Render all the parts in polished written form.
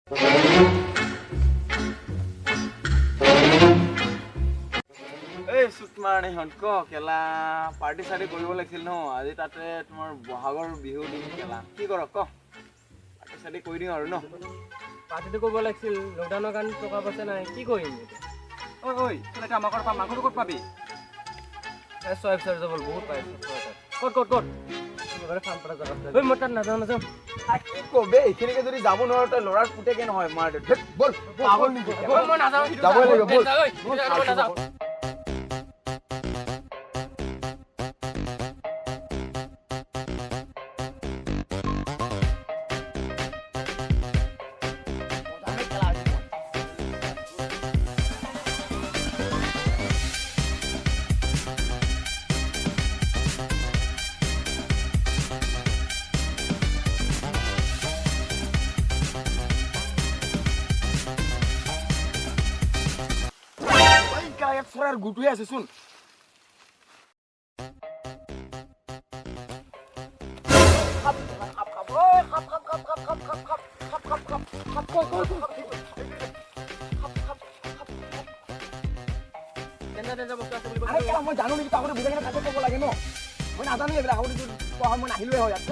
এই সুতমাৰ হনক কেলা পাৰ্টি চাৰ্টি কৰিব লাগিছিল ন আজি তাতে তোমাৰ বহাগৰ বিহু দিন কেলা কি কৰ ক পাৰ্টি চাৰ্টি কৰি দিওঁ আৰু ন পাৰ্টিটো কৰিব লাগিছিল লকডাউনৰ কাৰণে টকা পইচা নাই কি কৰিম ঐ ঐ তই আমাৰ ঘৰৰ পৰা মাংসটো ক'ত পাবি চয়েব চাৰ্জ যাব বহুত পাইছো ক'ত ফান পৰা জাগা মই তাত নাযাওঁ কি কবে এইখিনিকে যদি যাব নোৱাৰো তই ল'ৰাৰ পুতেকে নহয় মাৰ দে বল পাগল নেকি মই নাযাওঁ যাবই লাগিব বল মই নাযাওঁ চৰাৰ গুটুৱে আছে চোন মই জানো নেকি তই বুজাই কিনে কাকো ক'ব লাগে ন মই নাজানো এইবিলাক আগতে তই মই নাহিলোৱে হয় ইয়াত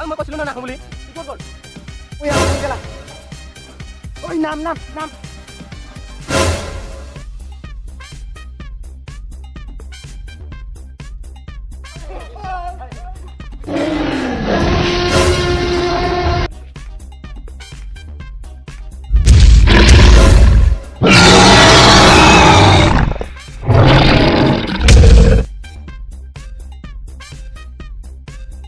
মই কৈছিলো না নাহো বুলি ঐ নাম